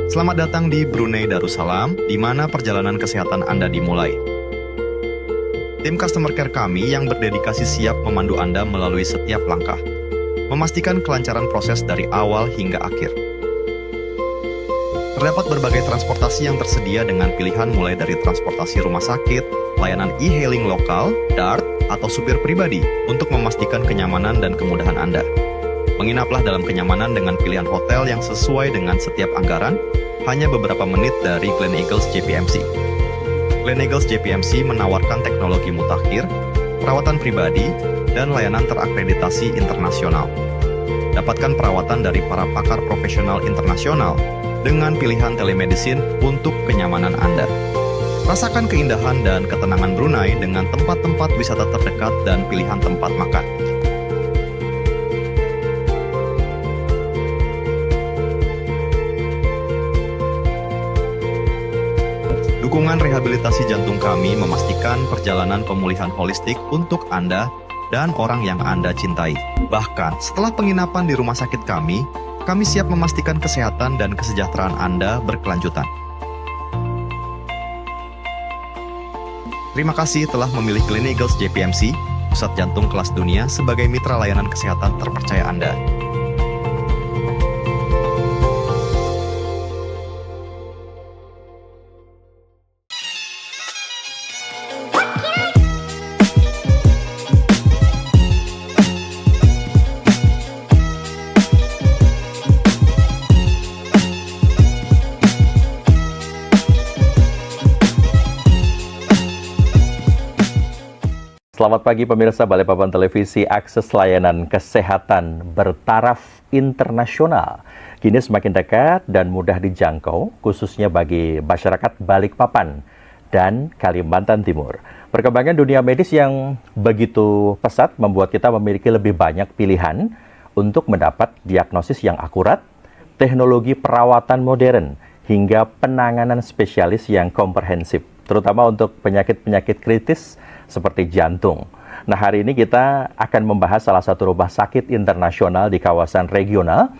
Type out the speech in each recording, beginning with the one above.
Selamat datang di Brunei Darussalam, di mana perjalanan kesehatan Anda dimulai. Tim Customer Care kami yang berdedikasi siap memandu Anda melalui setiap langkah, memastikan kelancaran proses dari awal hingga akhir. Terdapat berbagai transportasi yang tersedia dengan pilihan mulai dari transportasi rumah sakit, layanan e-hailing lokal, DART, atau supir pribadi untuk memastikan kenyamanan dan kemudahan Anda. Menginaplah dalam kenyamanan dengan pilihan hotel yang sesuai dengan setiap anggaran, hanya beberapa menit dari Gleneagles JPMC. Gleneagles JPMC menawarkan teknologi mutakhir, perawatan pribadi, dan layanan terakreditasi internasional. Dapatkan perawatan dari para pakar profesional internasional dengan pilihan telemedicine untuk kenyamanan Anda. Rasakan keindahan dan ketenangan Brunei dengan tempat-tempat wisata terdekat dan pilihan tempat makan. Dukungan rehabilitasi jantung kami memastikan perjalanan pemulihan holistik untuk Anda dan orang yang Anda cintai. Bahkan, setelah penginapan di rumah sakit kami siap memastikan kesehatan dan kesejahteraan Anda berkelanjutan. Terima kasih telah memilih Gleneagles JPMC, pusat jantung kelas dunia, sebagai mitra layanan kesehatan terpercaya Anda. Selamat pagi pemirsa Balikpapan Televisi, akses layanan kesehatan bertaraf internasional kini semakin dekat dan mudah dijangkau, khususnya bagi masyarakat Balikpapan dan Kalimantan Timur. Perkembangan dunia medis yang begitu pesat membuat kita memiliki lebih banyak pilihan untuk mendapat diagnosis yang akurat, teknologi perawatan modern, hingga penanganan spesialis yang komprehensif, terutama untuk penyakit-penyakit kritis seperti jantung. Nah, hari ini kita akan membahas salah satu rumah sakit internasional di kawasan regional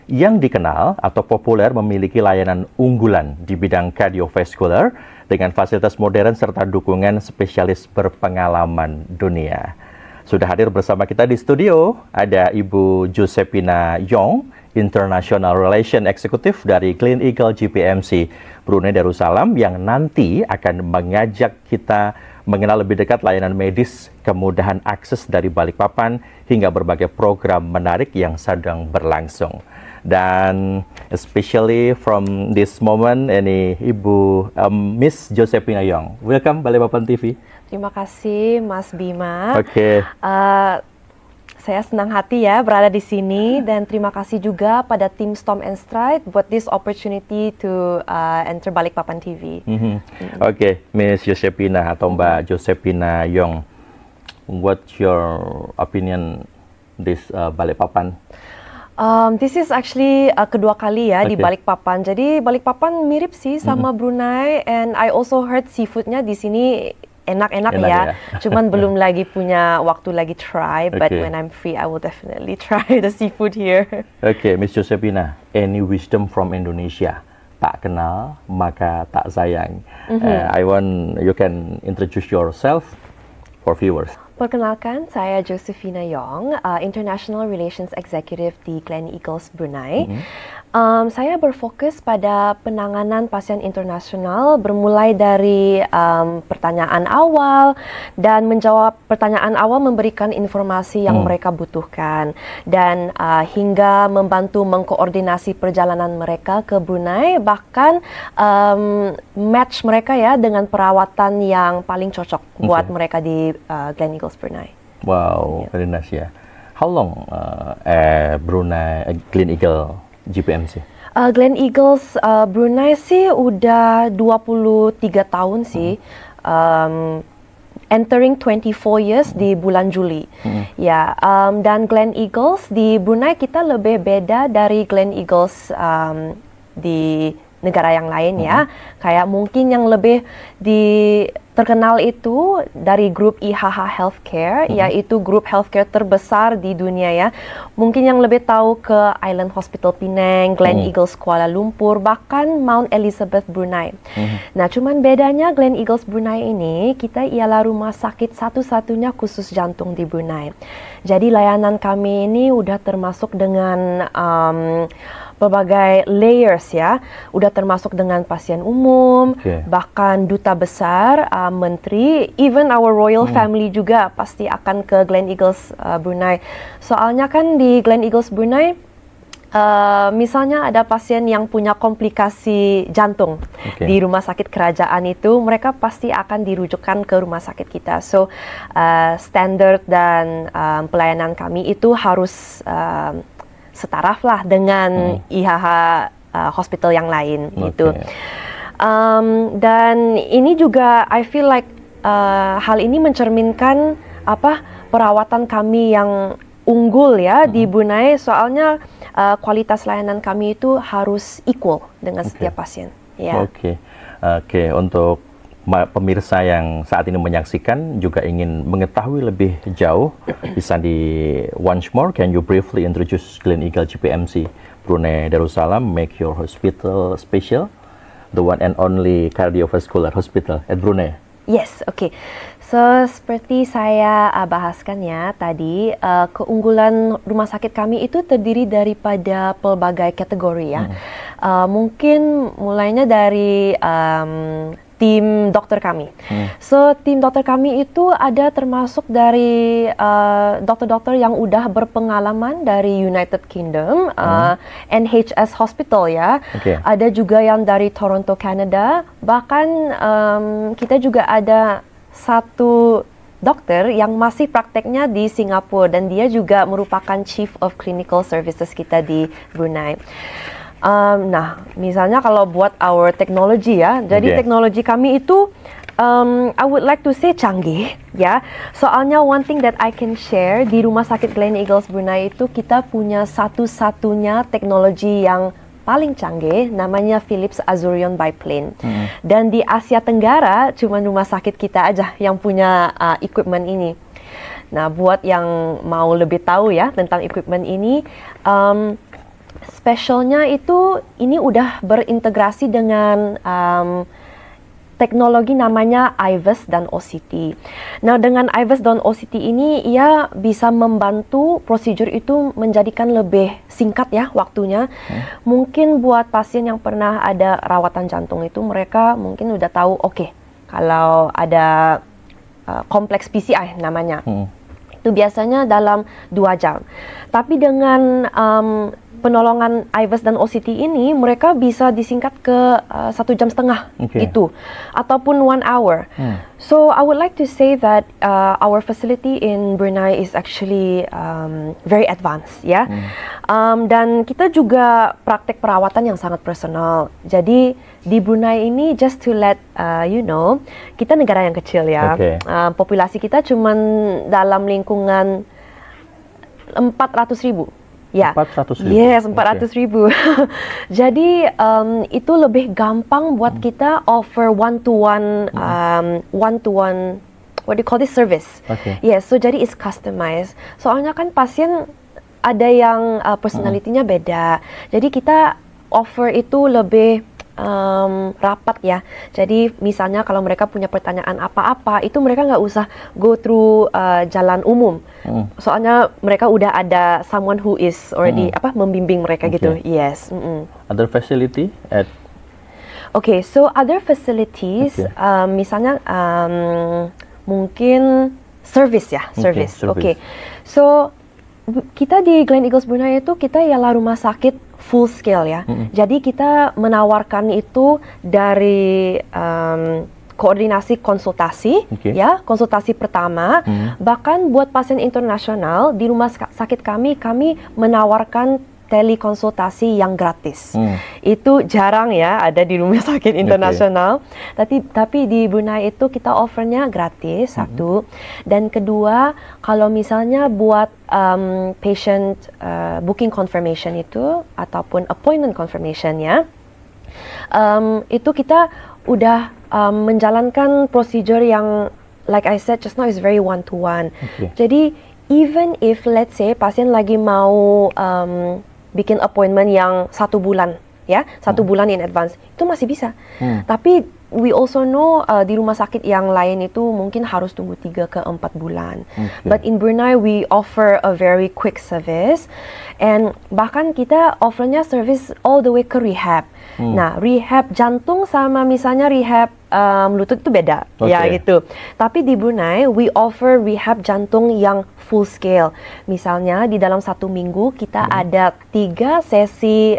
yang dikenal atau populer memiliki layanan unggulan di bidang kardiovaskular dengan fasilitas modern serta dukungan spesialis berpengalaman dunia. Sudah hadir bersama kita di studio ada Ibu Josephina Yong, International Relation Executive dari Gleneagles JPMC Brunei Darussalam, yang nanti akan mengajak kita mengenal lebih dekat layanan medis, kemudahan akses dari Balikpapan, hingga berbagai program menarik yang sedang berlangsung. Dan especially from this moment, ini Ibu Miss Josephina Yong. Welcome Balikpapan TV. Terima kasih Mas Bima. Oke. Saya senang hati ya berada di sini, dan terima kasih juga pada tim Storm and Stride buat this opportunity to enter Balikpapan TV. Oke, Miss Josephina atau Mbak Josephina Yong, what's your opinion this Balikpapan? This is actually kedua kali ya di Balikpapan. Jadi Balikpapan mirip sih sama Brunei, and I also heard seafoodnya di sini enak-enak ya. Cuman belum lagi punya waktu lagi try, but when I'm free I will definitely try the seafood here. Oke, Miss Josephina, any wisdom from Indonesia? Tak kenal maka tak sayang. I want you can introduce yourself for viewers. Perkenalkan, saya Josephina Yong, International Relations Executive di Gleneagles Brunei. Saya berfokus pada penanganan pasien internasional, bermulai dari pertanyaan awal dan menjawab pertanyaan awal, memberikan informasi yang mereka butuhkan, dan hingga membantu mengkoordinasi perjalanan mereka ke Brunei, bahkan match mereka ya dengan perawatan yang paling cocok buat mereka di Gleneagles Brunei. Wow, very nice ya. How long Brunei Gleneagles JPMC? Gleneagles Brunei sih udah 23 tahun sih. Entering 24 years di bulan Juli. Ya, dan Gleneagles di Brunei kita lebih beda dari Gleneagles di negara yang lain ya. Kayak mungkin yang lebih terkenal itu dari grup IHH Healthcare, yaitu grup healthcare terbesar di dunia ya. Mungkin yang lebih tahu ke Island Hospital Penang, Glen Eagles Kuala Lumpur, bahkan Mount Elizabeth Brunei. Nah, cuman bedanya Glen Eagles Brunei ini, kita ialah rumah sakit satu-satunya khusus jantung di Brunei. Jadi layanan kami ini udah termasuk dengan berbagai layers ya, udah termasuk dengan pasien umum, bahkan duta besar, menteri, even our royal family juga pasti akan ke Glen Eagles Brunei. Soalnya kan di Glen Eagles Brunei, misalnya ada pasien yang punya komplikasi jantung di rumah sakit kerajaan itu, mereka pasti akan dirujukkan ke rumah sakit kita. So standard dan pelayanan kami itu harus setaraf lah dengan IHH hospital yang lain gitu. Dan ini juga I feel like hal ini mencerminkan perawatan kami yang unggul ya di Brunei, soalnya kualitas layanan kami itu harus equal dengan setiap pasien. Ya. Oke, untuk pemirsa yang saat ini menyaksikan juga ingin mengetahui lebih jauh, bisa di once more, can you briefly introduce Glen Eagles GPMC Brunei Darussalam, make your hospital special, the one and only cardiovascular hospital at Brunei? Yes, okay. So, seperti saya bahaskan ya tadi, keunggulan rumah sakit kami itu terdiri daripada pelbagai kategori ya. Mungkin mulainya dari tim dokter kami. So, tim dokter kami itu ada termasuk dari dokter-dokter yang udah berpengalaman dari United Kingdom, NHS Hospital ya. Ada juga yang dari Toronto, Canada. Bahkan kita juga ada satu dokter yang masih prakteknya di Singapura dan dia juga merupakan Chief of Clinical Services kita di Brunei. Nah, misalnya kalau buat our technology ya, jadi teknologi kami itu I would like to say canggih ya. Soalnya one thing that I can share di Rumah Sakit Glen Eagles Brunei itu kita punya satu-satunya teknologi yang paling canggih, namanya Philips Azurion Biplane. Dan di Asia Tenggara cuma rumah sakit kita aja yang punya equipment ini. Nah, buat yang mau lebih tahu ya tentang equipment ini, spesialnya itu ini udah berintegrasi dengan teknologi namanya IVUS dan OCT. Nah, dengan IVUS dan OCT ini ia bisa membantu prosedur itu menjadikan lebih singkat ya waktunya. Mungkin buat pasien yang pernah ada rawatan jantung itu mereka mungkin udah tahu kalau ada kompleks PCI namanya. Itu biasanya dalam 2 jam. Tapi dengan penolongan IVUS dan OCT ini mereka bisa disingkat ke 1,5 jam gitu, ataupun 1 hour. So I would like to say that our facility in Brunei is actually very advanced ya. Dan kita juga praktek perawatan yang sangat personal. Jadi di Brunei ini, just to let you know, kita negara yang kecil ya. Populasi kita cuma dalam lingkungan 400,000. Ya, 400,000. Yes, 400,000. Jadi itu lebih gampang buat kita offer one-to-one, what do you call this, service. Yes, so jadi it's customized. Soalnya kan pasien ada yang personality-nya beda. Jadi kita offer itu lebih rapat ya. Jadi misalnya kalau mereka punya pertanyaan apa-apa, itu mereka nggak usah go through jalan umum. Soalnya mereka udah ada someone who is already membimbing mereka gitu. Yes. Other facility at so other facilities, misalnya mungkin service ya, service. So kita di Glen Eagles Brunei itu kita ialah rumah sakit full scale ya. Jadi kita menawarkan itu dari koordinasi konsultasi ya, konsultasi pertama, bahkan buat pasien internasional di rumah sakit kami menawarkan telekonsultasi yang gratis. Itu jarang ya ada di rumah sakit internasional. Tapi di Brunei itu kita offernya gratis, satu. Dan kedua, kalau misalnya buat patient booking confirmation itu ataupun appointment confirmation ya, itu kita udah menjalankan prosedur yang like I said just now is very one to one. Okay. Jadi even if let's say pasien lagi mau bikin appointment yang 1 bulan, ya, 1 bulan in advance, itu masih bisa. Tapi we also know di rumah sakit yang lain itu mungkin harus tunggu 3 ke 4 bulan. But in Brunei we offer a very quick service, and bahkan kita offernya service all the way ke rehab. Nah, rehab jantung sama misalnya rehab lutut itu beda, ya gitu. Tapi di Brunei we offer rehab jantung yang full scale. Misalnya di dalam 1 minggu kita ada 3 sesi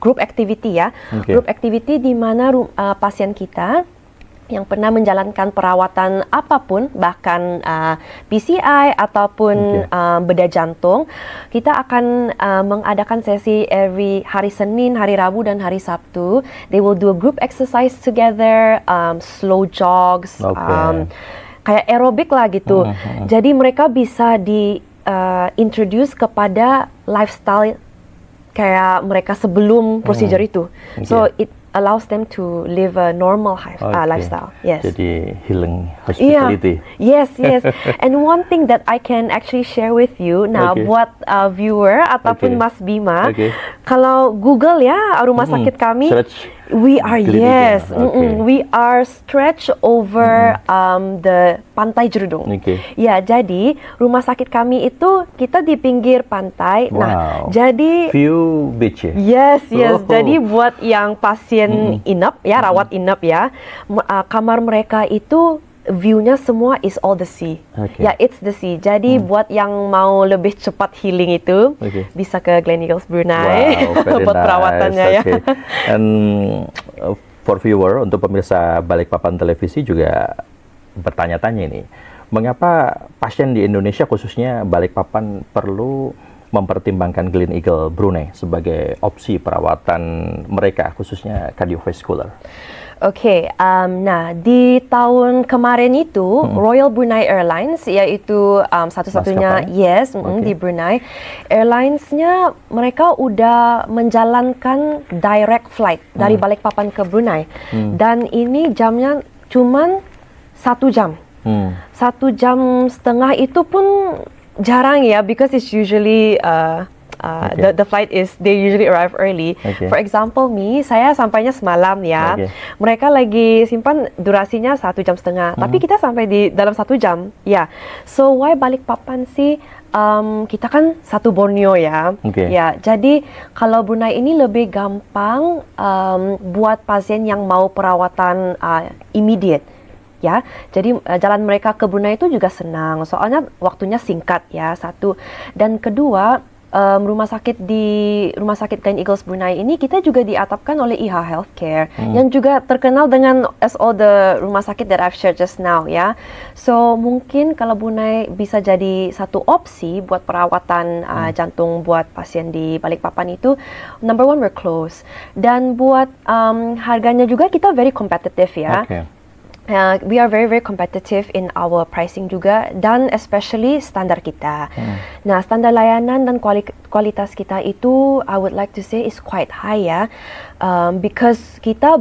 group activity ya. Group activity di mana pasien kita yang pernah menjalankan perawatan apapun, bahkan PCI ataupun bedah jantung, kita akan mengadakan sesi every hari Senin, hari Rabu, dan hari Sabtu. They will do a group exercise together, slow jogs, kayak aerobik lah gitu. Jadi mereka bisa introduce kepada lifestyle kayak mereka sebelum prosedur itu. So it allows them to live a normal lifestyle. Yes. Jadi healing hospitality. Yeah. Yes. And one thing that I can actually share with you, nah buat viewer ataupun Mas Bima, kalau Google ya rumah sakit kami, search we are we are stretched over the Pantai Jerudong. Ya, jadi rumah sakit kami itu kita di pinggir pantai. Nah, jadi view beach ya? Yes. Jadi buat yang pasien inap ya, rawat inap ya, kamar mereka itu view-nya semua is all the sea. Ya, it's the sea. Jadi buat yang mau lebih cepat healing itu bisa ke Gleneagles Brunei buat perawatannya ya. And for viewer, untuk pemirsa Balikpapan Televisi juga bertanya-tanya ini, mengapa pasien di Indonesia khususnya Balikpapan perlu mempertimbangkan Gleneagles Brunei sebagai opsi perawatan mereka khususnya cardiovascular? Nah di tahun kemarin itu Royal Brunei Airlines, yaitu satu-satunya di Brunei, airlinesnya mereka udah menjalankan direct flight dari Balikpapan ke Brunei, dan ini jamnya cuman 1 jam. 1 jam setengah itu pun jarang ya, because it's usually the flight is, they usually arrive early. For example, saya sampainya semalam ya. Mereka lagi simpan durasinya 1 jam setengah, tapi kita sampai di dalam 1 jam. Ya, so why Balikpapan sih? Kita kan satu Borneo ya. Ya, jadi kalau Brunei ini lebih gampang buat pasien yang mau perawatan immediate. Ya, jadi jalan mereka ke Brunei itu juga senang, soalnya waktunya singkat ya, satu. Dan kedua, rumah sakit Gleneagles Brunei ini kita juga diatapkan oleh IHA Healthcare yang juga terkenal dengan as all the rumah sakit that I've shared just now ya. So mungkin kalau Brunei bisa jadi satu opsi buat perawatan jantung buat pasien di Balikpapan itu, number one, we're close, dan buat harganya juga kita very competitive ya. We are very, very competitive in our pricing juga, dan especially standar kita. Nah, standar layanan dan kualitas kita itu, I would like to say, is quite high ya, because kita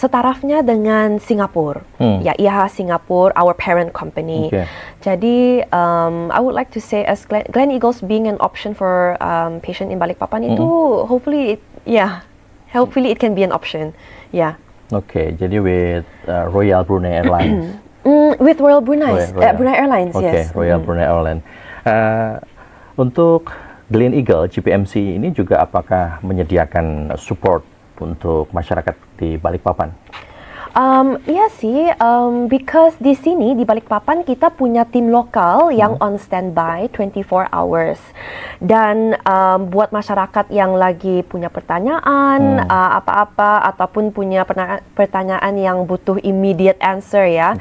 setarafnya dengan Singapura. Ya, IHA Singapura, our parent company. Jadi, I would like to say, as Gleneagles being an option for patient in Balikpapan itu, hopefully it can be an option. Yeah. Jadi with Royal Brunei Airlines. With Royal Brunei Airlines, yes. Royal Brunei Airlines. Untuk Gleneagles GPMC ini juga apakah menyediakan support untuk masyarakat di Balikpapan? Iya sih, because di sini di Balikpapan kita punya tim lokal yang on standby 24 hours. Dan buat masyarakat yang lagi punya pertanyaan apa-apa ataupun punya pertanyaan yang butuh immediate answer ya,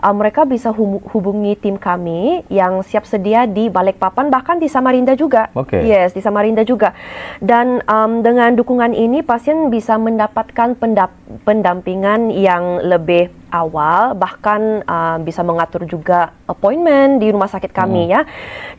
mereka bisa hubungi tim kami yang siap sedia di Balikpapan, bahkan di Samarinda juga. Yes, di Samarinda juga. Dan dengan dukungan ini pasien bisa mendapatkan pendampingan yang lebih awal, bahkan bisa mengatur juga appointment di rumah sakit kami ya.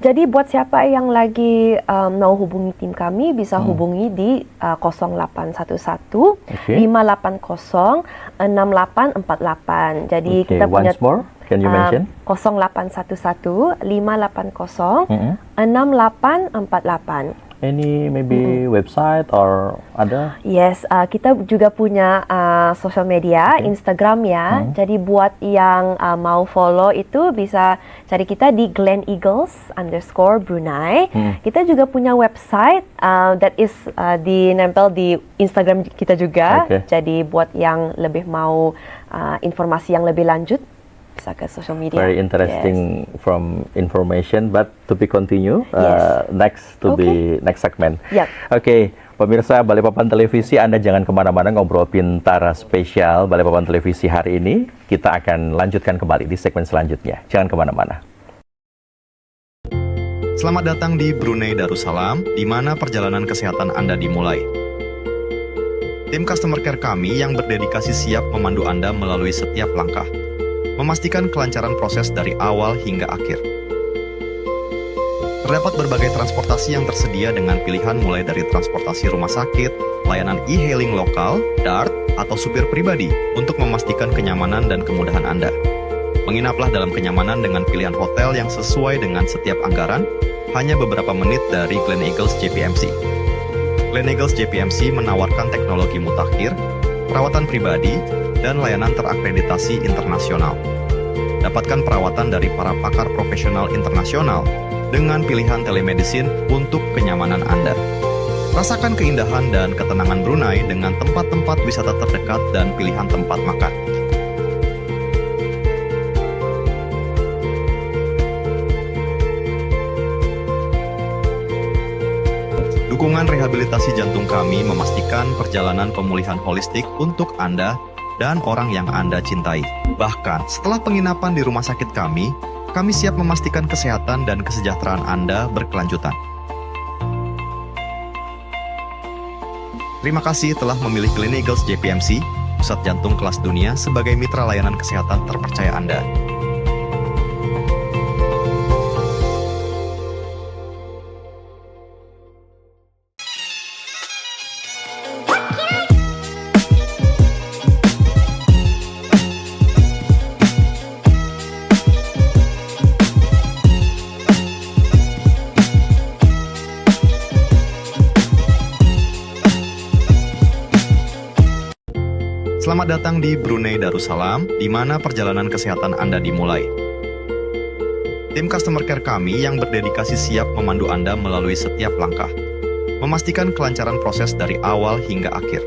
Jadi buat siapa yang lagi mau hubungi tim kami bisa hubungi di 0811 580 6848. Jadi Okay, kita punya once more, can you mention? 0811 580 6848. Any maybe website or other? Yes, kita juga punya social media, Instagram ya. Jadi buat yang mau follow itu bisa cari kita di @gleneagles_Brunei. Kita juga punya website that is dinempel di Instagram kita juga. Okay. Jadi buat yang lebih mau informasi yang lebih lanjut bisa ke social media. Very interesting from information, but to be continue Yes. next to be next segment. Yep. Oke, pemirsa Balikpapan Televisi, Anda jangan kemana-mana, ngobrol pintar spesial Balikpapan Televisi hari ini. Kita akan lanjutkan kembali di segmen selanjutnya. Jangan kemana-mana. Selamat datang di Brunei Darussalam, di mana perjalanan kesehatan Anda dimulai. Tim customer care kami yang berdedikasi siap memandu Anda melalui setiap langkah, memastikan kelancaran proses dari awal hingga akhir. Terdapat berbagai transportasi yang tersedia dengan pilihan mulai dari transportasi rumah sakit, layanan e-hailing lokal, DART, atau supir pribadi untuk memastikan kenyamanan dan kemudahan Anda. Menginaplah dalam kenyamanan dengan pilihan hotel yang sesuai dengan setiap anggaran, hanya beberapa menit dari Gleneagles JPMC. Gleneagles JPMC menawarkan teknologi mutakhir, perawatan pribadi, dan layanan terakreditasi internasional. Dapatkan perawatan dari para pakar profesional internasional dengan pilihan telemedicine untuk kenyamanan Anda. Rasakan keindahan dan ketenangan Brunei dengan tempat-tempat wisata terdekat dan pilihan tempat makan. Dukungan rehabilitasi jantung kami memastikan perjalanan pemulihan holistik untuk Anda dan orang yang Anda cintai. Bahkan, setelah penginapan di rumah sakit kami siap memastikan kesehatan dan kesejahteraan Anda berkelanjutan. Terima kasih telah memilih Gleneagles JPMC, pusat jantung kelas dunia, sebagai mitra layanan kesehatan terpercaya Anda. Selamat datang di Brunei Darussalam, di mana perjalanan kesehatan Anda dimulai. Tim customer care kami yang berdedikasi siap memandu Anda melalui setiap langkah, memastikan kelancaran proses dari awal hingga akhir.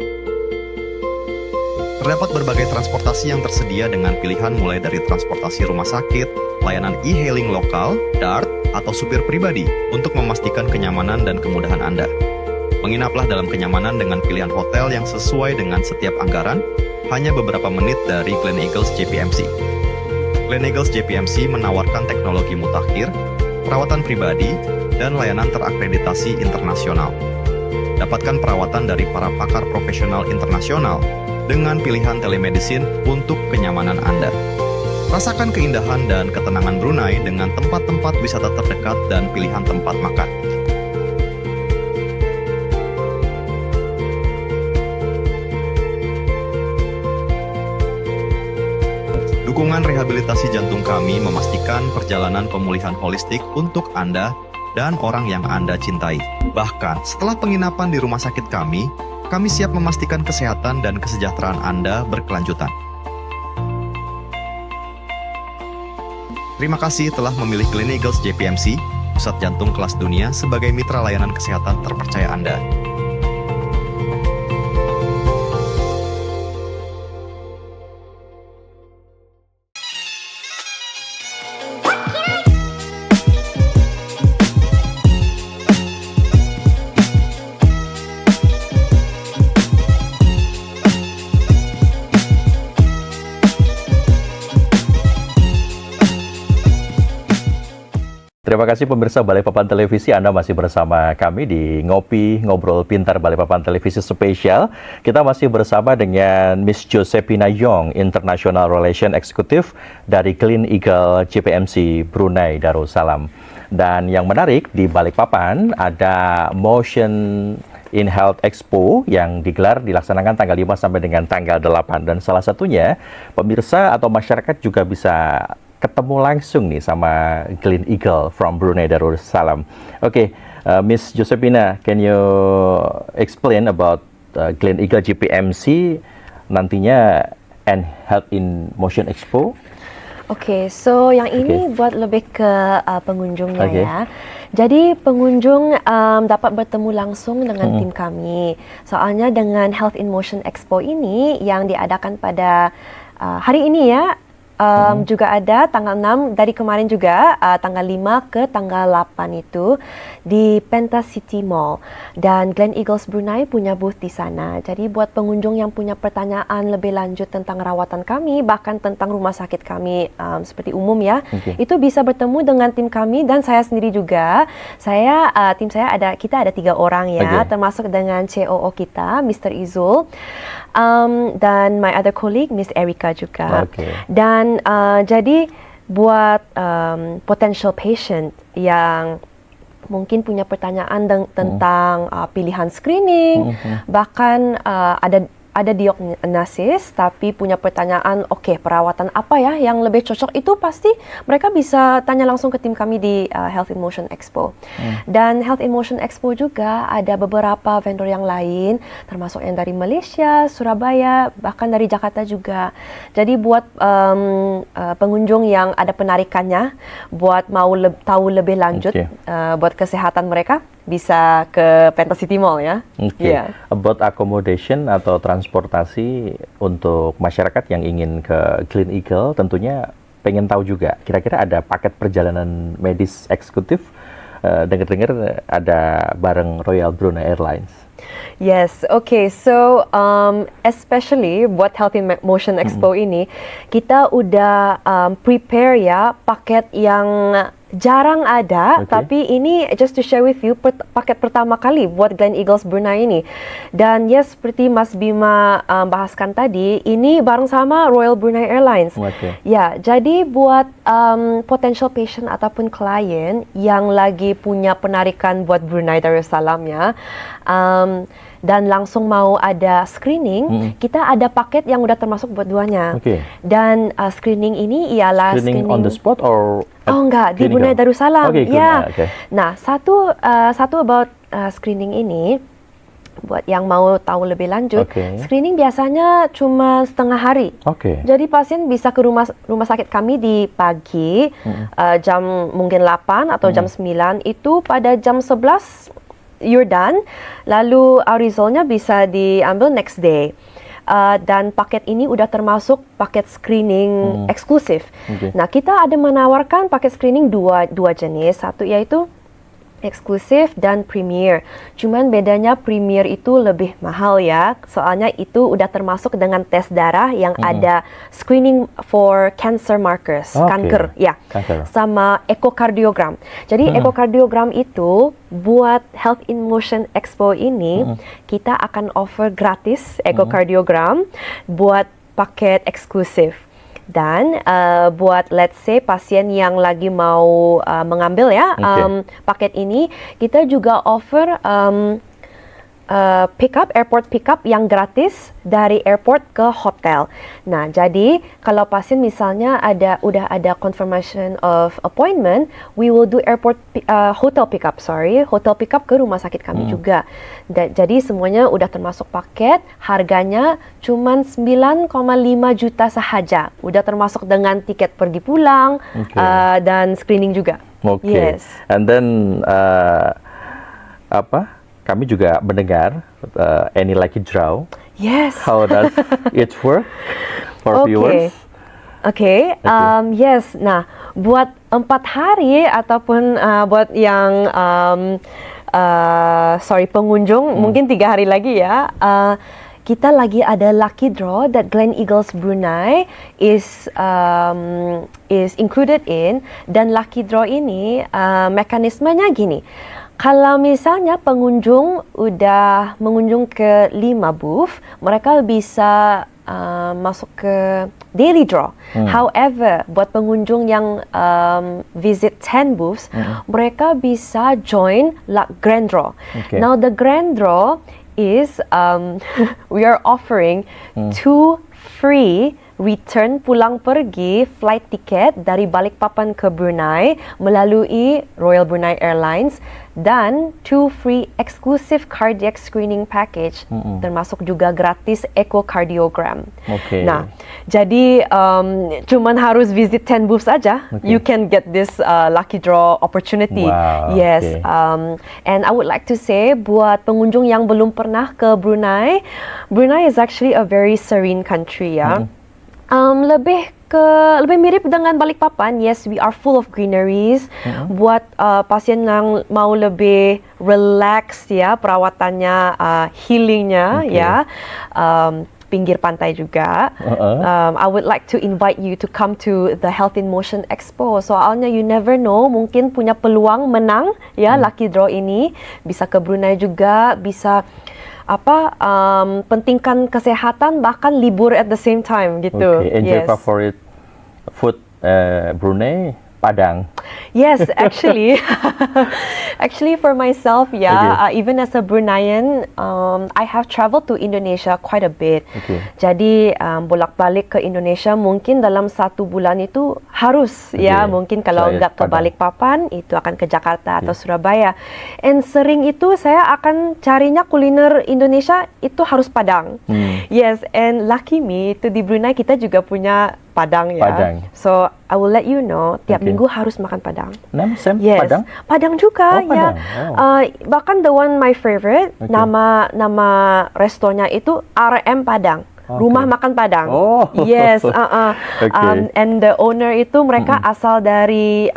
Terdapat berbagai transportasi yang tersedia dengan pilihan mulai dari transportasi rumah sakit, layanan e-hailing lokal, DART, atau supir pribadi untuk memastikan kenyamanan dan kemudahan Anda. Menginaplah dalam kenyamanan dengan pilihan hotel yang sesuai dengan setiap anggaran, hanya beberapa menit dari Gleneagles JPMC. Gleneagles JPMC menawarkan teknologi mutakhir, perawatan pribadi, dan layanan terakreditasi internasional. Dapatkan perawatan dari para pakar profesional internasional dengan pilihan telemedicine untuk kenyamanan Anda. Rasakan keindahan dan ketenangan Brunei dengan tempat-tempat wisata terdekat dan pilihan tempat makan. Dukungan rehabilitasi jantung kami memastikan perjalanan pemulihan holistik untuk Anda dan orang yang Anda cintai. Bahkan, setelah penginapan di rumah sakit kami siap memastikan kesehatan dan kesejahteraan Anda berkelanjutan. Terima kasih telah memilih Gleneagles JPMC, pusat jantung kelas dunia, sebagai mitra layanan kesehatan terpercaya Anda. Terima terima kasih pemirsa Balikpapan Televisi. Anda masih bersama kami di Ngopi Ngobrol Pintar Balikpapan Televisi Spesial. Kita masih bersama dengan Miss Josephina Yong, International Relation Executive dari Clean Eagle JPMC Brunei Darussalam. Dan yang menarik di Balikpapan ada Motion in Health Expo yang dilaksanakan tanggal 5 sampai dengan tanggal 8. Dan salah satunya pemirsa atau masyarakat juga bisa ketemu langsung nih sama Clean Eagle from Brunei Darussalam. Okay, Miss Josephina, can you explain about Clean Eagle GPMC nantinya and Health in Motion Expo? Oke, so yang ini buat lebih ke pengunjungnya Okay. ya. Jadi pengunjung dapat bertemu langsung dengan tim kami. Soalnya dengan Health in Motion Expo ini yang diadakan pada hari ini ya, juga ada tanggal 6 dari kemarin juga, tanggal 5 ke tanggal 8 itu di Penta City Mall. Dan Glen Eagles Brunei punya booth di sana. Jadi buat pengunjung yang punya pertanyaan lebih lanjut tentang rawatan kami, bahkan tentang rumah sakit kami seperti umum ya, itu bisa bertemu dengan tim kami dan saya sendiri juga. Tim saya kita ada 3 orang ya, termasuk dengan COO kita, Mr. Izul, dan my other colleague, Miss Erika juga. Dan jadi buat potential patient yang mungkin punya pertanyaan tentang pilihan screening, bahkan ada diagnosis tapi punya pertanyaan, perawatan apa ya yang lebih cocok, itu pasti mereka bisa tanya langsung ke tim kami di Health in Motion Expo. Dan Health in Motion Expo juga ada beberapa vendor yang lain, termasuk yang dari Malaysia, Surabaya, bahkan dari Jakarta juga. Jadi buat pengunjung yang ada penarikannya, buat mau tahu lebih lanjut buat kesehatan mereka, bisa ke Penta City Mall ya. About accommodation atau transportasi untuk masyarakat yang ingin ke Clean Eagle, tentunya pengen tahu juga kira-kira ada paket perjalanan medis eksekutif. Dengar-dengar ada bareng Royal Brunei Airlines. Yes, so especially buat Health in Motion Expo ini, kita udah prepare ya paket yang jarang ada, tapi ini just to share with you paket pertama kali buat Glen Eagles Brunei ini. Dan yes, seperti Mas Bima bahaskan tadi, ini bareng sama Royal Brunei Airlines. Ya, jadi buat potential patient ataupun klien yang lagi punya penarikan buat Brunei Darussalam ya, dan langsung mau ada screening, kita ada paket yang udah termasuk buat duanya. Dan screening ini ialah screening on the spot or enggak, di Brunei Darussalam. Ya. Okay. Nah, satu about screening ini, buat yang mau tahu lebih lanjut, screening biasanya cuma setengah hari. Jadi pasien bisa ke rumah sakit kami di pagi, jam mungkin 8 atau jam 9, itu pada jam 11 you're done, lalu resultnya bisa diambil next day. Dan paket ini udah termasuk paket screening eksklusif. Nah, kita ada menawarkan paket screening dua jenis, satu yaitu eksklusif dan premier. Cuman bedanya premier itu lebih mahal ya, soalnya itu udah termasuk dengan tes darah yang ada screening for cancer markers, kanker ya, sama ekokardiogram. Jadi ekokardiogram itu buat Health in Motion Expo ini kita akan offer gratis ekokardiogram buat paket eksklusif. Dan buat let's say pasien yang lagi mau mengambil ya paket ini, kita juga offer airport pickup yang gratis dari airport ke hotel. Nah, jadi kalau pasien misalnya udah ada confirmation of appointment, we will do hotel pickup ke rumah sakit kami juga. Jadi semuanya udah termasuk paket, harganya cuma 9,5 juta sahaja. Udah termasuk dengan tiket pergi pulang dan screening juga. Yes. And then kami juga mendengar any lucky draw. Yes. How does it work for viewers? Yes. Nah, buat 4 hari ataupun buat yang pengunjung mungkin 3 hari lagi ya. kita lagi ada lucky draw that Glen Eagles Brunei is included in, dan lucky draw ini mekanismenya gini. Kalau misalnya pengunjung udah mengunjung ke 5 booth, mereka bisa masuk ke daily draw. However, buat pengunjung yang visit 10 booths, mereka bisa join grand draw. Okay. Now the grand draw is we are offering 2 free return pulang pergi flight ticket dari Balikpapan ke Brunei melalui Royal Brunei Airlines, dan 2 free exclusive cardiac screening package, termasuk juga gratis echocardiogram. Okay. Nah, jadi cuman harus visit 10 booths saja, you can get this lucky draw opportunity. Wow, Yes, okay. And I would like to say buat pengunjung yang belum pernah ke Brunei, Brunei is actually a very serene country ya. Lebih mirip dengan Balikpapan. Yes, we are full of greeneries. Buat pasien yang mau lebih relax ya, perawatannya, healingnya ya, pinggir pantai juga. I would like to invite you to come to the Health in Motion Expo. Soalnya you never know, mungkin punya peluang menang ya lucky draw ini. Bisa ke Brunei juga, bisa pentingkan kesehatan, bahkan libur at the same time gitu. Okay. And your favorite food Brunei? Padang. Yes, actually, actually for myself, even as a Bruneian, I have traveled to Indonesia quite a bit. Okay. Jadi bolak-balik ke Indonesia mungkin dalam 1 bulan itu harus ya, mungkin kalau nggak ke Balikpapan itu akan ke Jakarta atau Surabaya. And sering itu saya akan carinya kuliner Indonesia itu harus Padang. Yes, and lucky me itu di Brunei kita juga punya Padang ya. Padang. So I will let you know, tiap minggu harus makan Padang. Sam, Yes, Padang? Padang juga ya. Padang. Oh. Bahkan the one my favorite, nama restonya itu RM Padang. Rumah makan Padang. Oh. Yes, Okay. and the owner itu mereka asal dari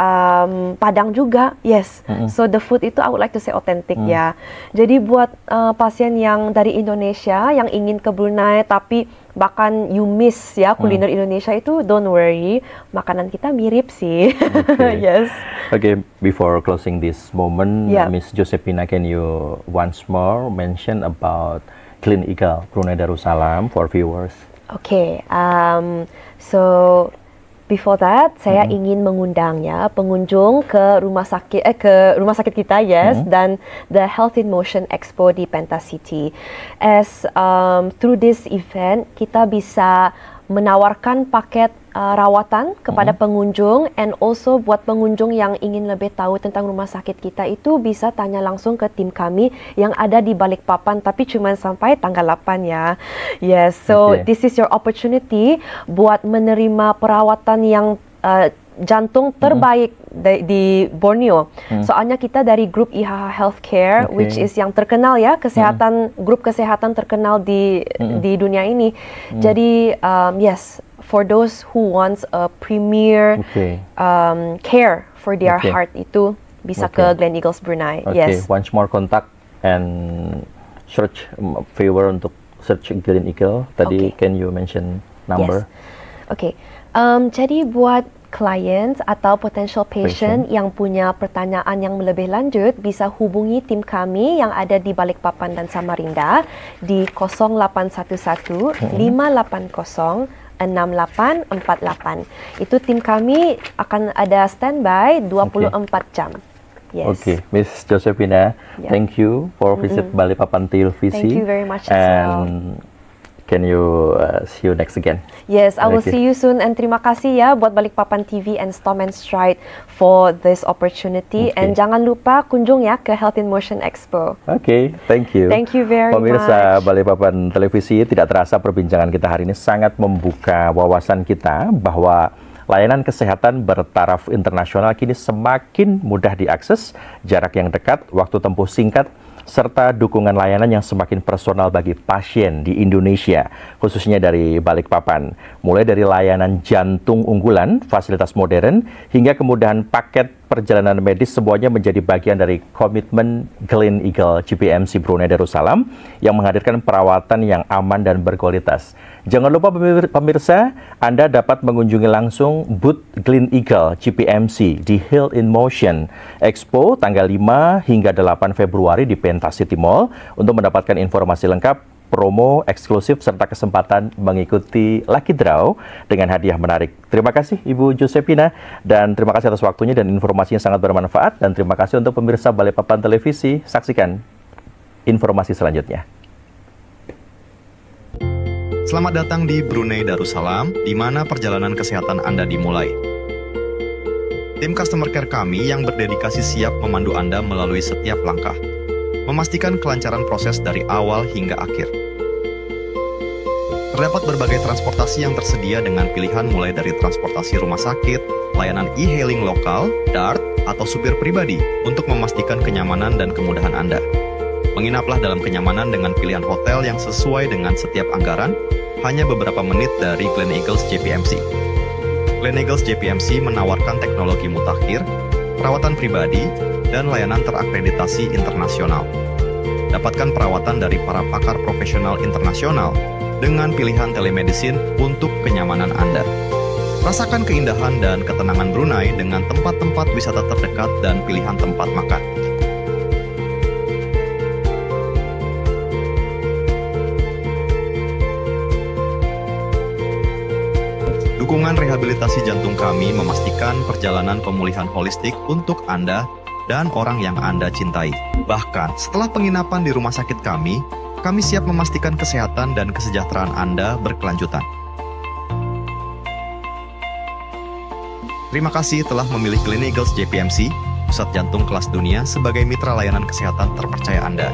Padang juga. Yes. So the food itu I would like to say authentic ya. Jadi buat pasien yang dari Indonesia yang ingin ke Brunei tapi bahkan you miss ya kuliner Indonesia itu, don't worry, makanan kita mirip sih. Okay. Yes. Okay, before closing this moment, Yeah. Miss Josephina, can you once more mention about Glen Eagles Brunei Darussalam for viewers? Okay, so before that, saya ingin mengundang ya pengunjung ke rumah sakit kita, yes, dan the Health in Motion Expo di Pentacity. As through this event, kita bisa menawarkan paket rawatan kepada pengunjung, and also buat pengunjung yang ingin lebih tahu tentang rumah sakit kita itu bisa tanya langsung ke tim kami yang ada di Balikpapan, tapi cuma sampai tanggal 8 ya. Yes, so this is your opportunity buat menerima perawatan yang jantung terbaik di Borneo. Soalnya kita dari grup IHH Healthcare, which is yang terkenal ya, grup kesehatan terkenal di dunia ini. Jadi yes, for those who wants a premier care for their heart itu bisa ke Glen Eagles Brunei. Okay, Yes. once more contact and search viewer untuk search Glen Eagles. Tadi can you mention number? Yes. Okay. Jadi buat clients atau potential patient yang punya pertanyaan yang lebih lanjut bisa hubungi tim kami yang ada di Balikpapan dan Samarinda di 0811 580 6848. Itu tim kami akan ada standby 24 jam. Yes. Okay, Miss Josephina, thank you for visit Balikpapan TLVC. Thank you very much as well. And can you see you next again? Yes, I will Okay. see you soon, and terima kasih ya buat Balikpapan TV and Storm and Stride for this opportunity. Okay. And jangan lupa kunjung ya ke Health in Motion Expo. Oke, thank you. Thank you very Pemirsa much. Balikpapan Televisi, tidak terasa perbincangan kita hari ini sangat membuka wawasan kita bahwa layanan kesehatan bertaraf internasional kini semakin mudah diakses, jarak yang dekat, waktu tempuh singkat, serta dukungan layanan yang semakin personal bagi pasien di Indonesia, khususnya dari Balikpapan. Mulai dari layanan jantung unggulan, fasilitas modern, hingga kemudahan paket perjalanan medis, semuanya menjadi bagian dari komitmen Glen Eagle GPMC Brunei Darussalam yang menghadirkan perawatan yang aman dan berkualitas. Jangan lupa pemirsa, Anda dapat mengunjungi langsung booth Glen Eagle GPMC di Heal in Motion Expo tanggal 5 hingga 8 Februari di Penta City Mall untuk mendapatkan informasi lengkap, promo eksklusif, serta kesempatan mengikuti Lucky Draw dengan hadiah menarik. Terima kasih Ibu Josephina, dan terima kasih atas waktunya dan informasi yang sangat bermanfaat, dan terima kasih untuk pemirsa Balikpapan Televisi. Saksikan informasi selanjutnya. Selamat datang di Brunei Darussalam, di mana perjalanan kesehatan Anda dimulai. Tim customer care kami yang berdedikasi siap memandu Anda melalui setiap langkah, memastikan kelancaran proses dari awal hingga akhir. Terdapat berbagai transportasi yang tersedia dengan pilihan mulai dari transportasi rumah sakit, layanan e-hailing lokal, DART, atau supir pribadi untuk memastikan kenyamanan dan kemudahan Anda. Menginaplah dalam kenyamanan dengan pilihan hotel yang sesuai dengan setiap anggaran, hanya beberapa menit dari Glen Eagles JPMC. Glen Eagles JPMC menawarkan teknologi mutakhir, perawatan pribadi, dan layanan terakreditasi internasional. Dapatkan perawatan dari para pakar profesional internasional dengan pilihan telemedicine untuk kenyamanan Anda. Rasakan keindahan dan ketenangan Brunei dengan tempat-tempat wisata terdekat dan pilihan tempat makan. Dukungan rehabilitasi jantung kami memastikan perjalanan pemulihan holistik untuk Anda dan orang yang Anda cintai. Bahkan, setelah penginapan di rumah sakit kami siap memastikan kesehatan dan kesejahteraan Anda berkelanjutan. Terima kasih telah memilih Glen Eagles JPMC, pusat jantung kelas dunia, sebagai mitra layanan kesehatan terpercaya Anda.